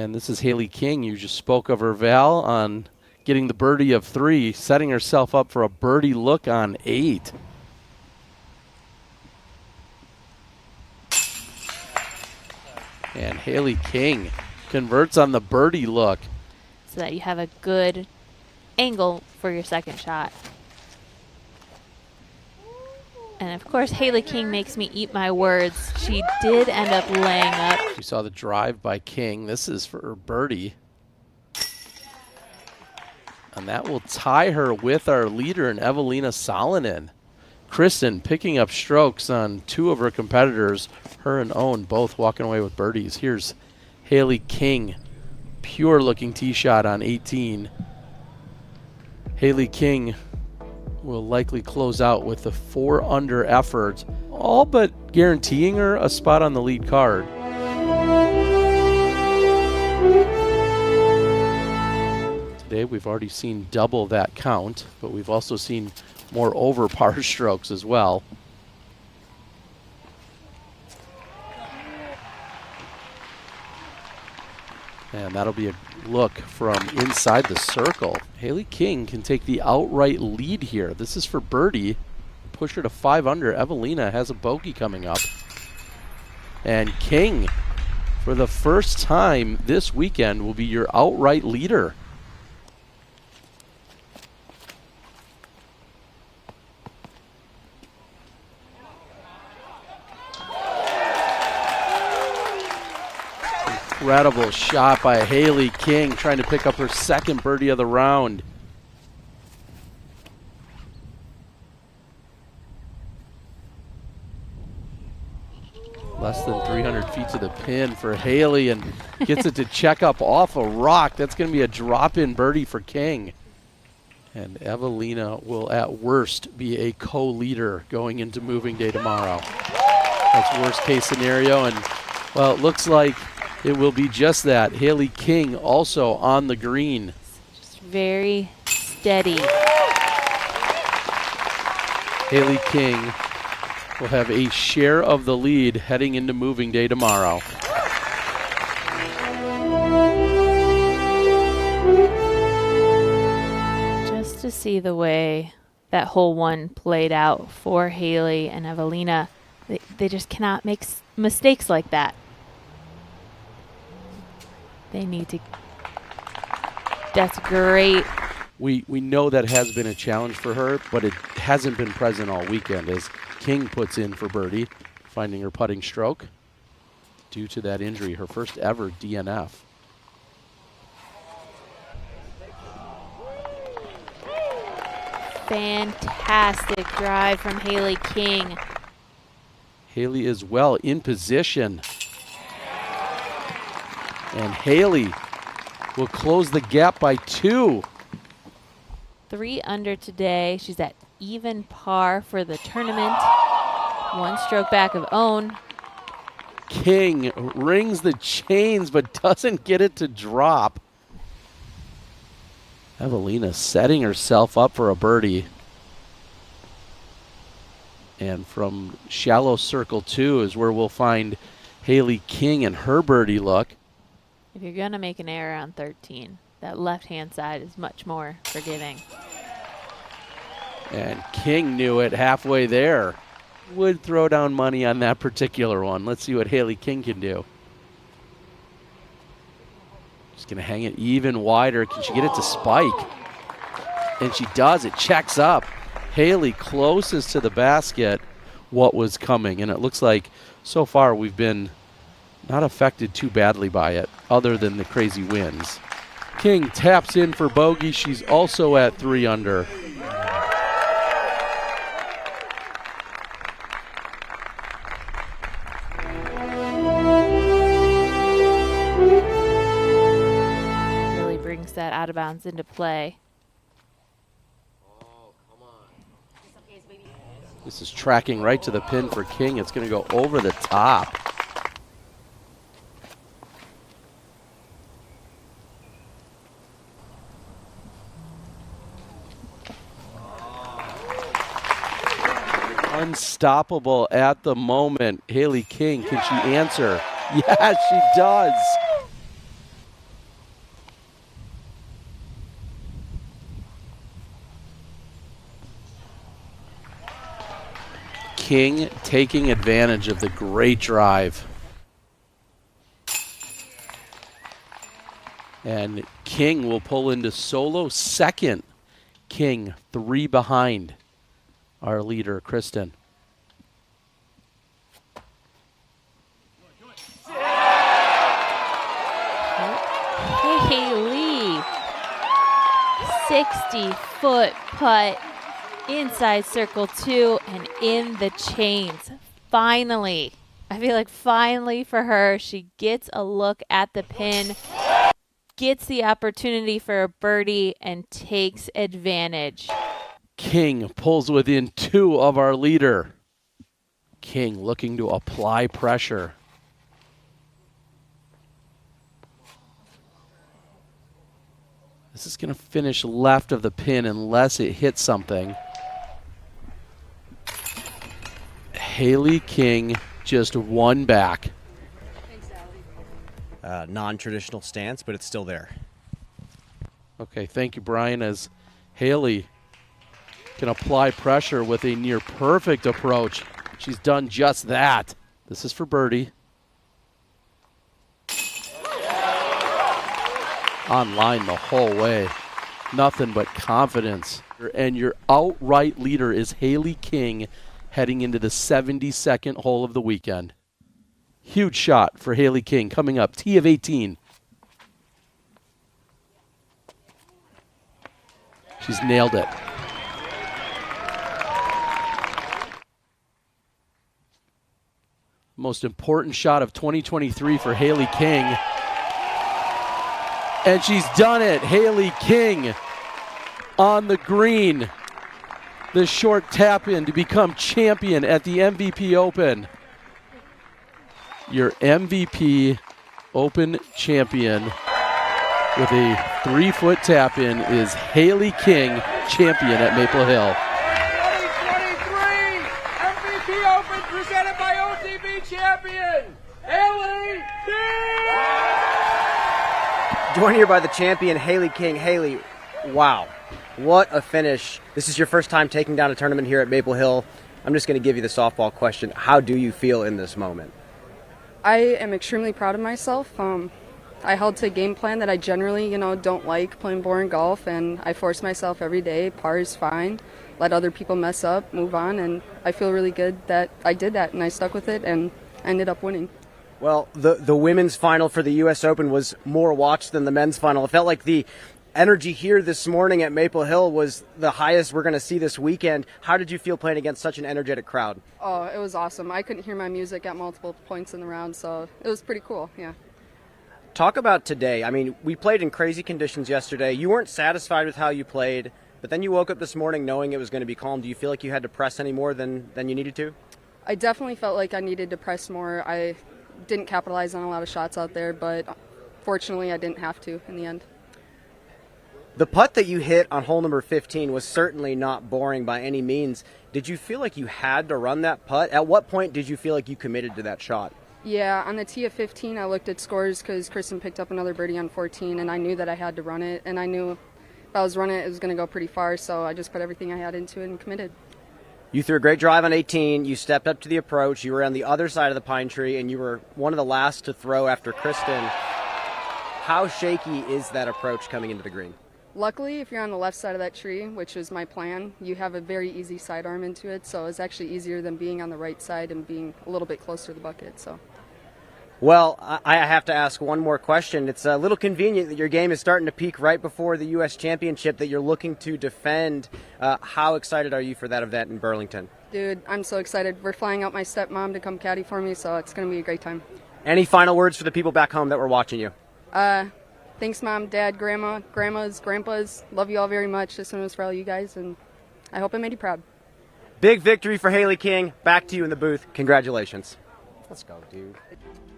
And this is Hailey King. You just spoke of her, Val, on getting the birdie of 3, setting herself up for a birdie look on 8. And Hailey King converts on the birdie look. So that you have a good angle for your second shot. And of course, Hailey King makes me eat my words. She did end up laying up. You saw the drive by King. This is for her birdie. And that will tie her with our leader in Evelina Salonen. Kristen picking up strokes on 2 of her competitors. Her and Owen both walking away with birdies. Here's Hailey King. Pure looking tee shot on 18. Hailey King will likely close out with a 4 under effort, all but guaranteeing her a spot on the lead card. Today we've already seen double that count, but we've also seen more over par strokes as well. And that'll be a look from inside the circle. Hailey King can take the outright lead here. This is for birdie. Push her to 5 under. Evelina has a bogey coming up. And King, for the first time this weekend, will be your outright leader. Incredible shot by Hailey King, trying to pick up her second birdie of the round. Less than 300 feet to the pin for Hailey, and gets it to check up off a rock. That's going to be a drop-in birdie for King. And Evelina will at worst be a co-leader going into moving day tomorrow. That's worst case scenario, and well, it looks like it will be just that. Hailey King also on the green. Just very steady. Hailey King will have a share of the lead heading into moving day tomorrow. Just to see the way that hole 1 played out for Hailey and Evelina, they just cannot make mistakes like that. They need to. That's great. We know that has been a challenge for her, but it hasn't been present all weekend as King puts in for birdie, finding her putting stroke due to that injury, her first ever DNF. Fantastic drive from Hailey King. Hailey is well in position. And Hailey will close the gap by 2. 3 under today. She's at even par for the tournament. 1 stroke back of Owen. King rings the chains but doesn't get it to drop. Evelina setting herself up for a birdie. And from shallow circle 2 is where we'll find Hailey King and her birdie look. If you're going to make an error on 13, that left-hand side is much more forgiving. And King knew it halfway there. Would throw down money on that particular one. Let's see what Hailey King can do. Just going to hang it even wider. Can she get it to spike? And she does. It checks up. Hailey closest to the basket what was coming. And it looks like so far we've been not affected too badly by it, other than the crazy winds. King taps in for bogey. She's also at 3 under. Really brings that out of bounds into play. This is tracking right to the pin for King. It's going to go over the top. Unstoppable at the moment. Hailey King, can she answer? Yes, she does. King taking advantage of the great drive. And King will pull into solo second. King 3 behind our leader, Kristen. Hailey, 60-foot putt inside circle 2 and in the chains. Finally, I feel like finally for her, she gets a look at the pin, gets the opportunity for a birdie, and takes advantage. King pulls within 2 of our leader. King looking to apply pressure. This is going to finish left of the pin unless it hits something. Hailey King just 1 back. Non-traditional stance, but it's still there. Okay, thank you, Brian, as Hailey can apply pressure with a near perfect approach. She's done just that. This is for birdie. Online the whole way. Nothing but confidence. And your outright leader is Hailey King heading into the 72nd hole of the weekend. Huge shot for Hailey King coming up. Tee of 18. She's nailed it. Most important shot of 2023 for Hailey King. And she's done it. Hailey King on the green. The short tap in to become champion at the MVP Open. Your MVP Open champion with a 3-foot tap in is Hailey King, champion at Maple Hill. 2023 MVP Open presented by OTB champion, Hailey King! Joined here by the champion, Hailey King. Hailey, wow, what a finish. This is your first time taking down a tournament here at Maple Hill. I'm just going to give you the softball question. How do you feel in this moment? I am extremely proud of myself. I held to a game plan that I generally, don't like, playing boring golf, and I force myself every day. Par is fine. Let other people mess up, move on, and I feel really good that I did that, and I stuck with it and ended up winning. Well, the women's final for the U.S. Open was more watched than the men's final. It felt like the energy here this morning at Maple Hill was the highest we're going to see this weekend. How did you feel playing against such an energetic crowd? Oh, it was awesome. I couldn't hear my music at multiple points in the round, so it was pretty cool, yeah. Talk about today. I mean, we played in crazy conditions yesterday. You weren't satisfied with how you played, but then you woke up this morning knowing it was going to be calm. Do you feel like you had to press any more than you needed to? I definitely felt like I needed to press more. I didn't capitalize on a lot of shots out there, but fortunately I didn't have to in the end. The putt that you hit on hole number 15 was certainly not boring by any means. Did you feel like you had to run that putt? At what point did you feel like you committed to that shot? Yeah, on the tee of 15, I looked at scores because Kristen picked up another birdie on 14, and I knew that I had to run it, and I knew if I was running it, it was going to go pretty far, so I just put everything I had into it and committed. You threw a great drive on 18. You stepped up to the approach. You were on the other side of the pine tree, and you were one of the last to throw after Kristen. How shaky is that approach coming into the green? Luckily, if you're on the left side of that tree, which is my plan, you have a very easy sidearm into it, so it's actually easier than being on the right side and being a little bit closer to the bucket. So. Well, I have to ask one more question. It's a little convenient that your game is starting to peak right before the U.S. Championship that you're looking to defend. How excited are you for that event in Burlington? Dude, I'm so excited. We're flying out my stepmom to come caddy for me, so it's going to be a great time. Any final words for the people back home that were watching you? Thanks, Mom, Dad, Grandma, Grandmas, Grandpas. Love you all very much. This one was for all you guys, and I hope I made you proud. Big victory for Hailey King. Back to you in the booth. Congratulations. Let's go, dude.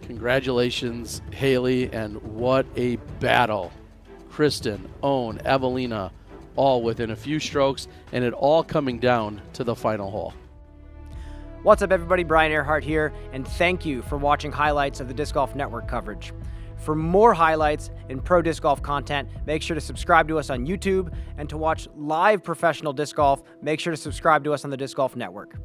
Congratulations, Hailey, and what a battle. Kristen, Owen, Evelina, all within a few strokes, and it all coming down to the final hole. What's up, everybody? Brian Earhart here, and thank you for watching highlights of the Disc Golf Network coverage. For more highlights and pro disc golf content, make sure to subscribe to us on YouTube, and to watch live professional disc golf, make sure to subscribe to us on the Disc Golf Network.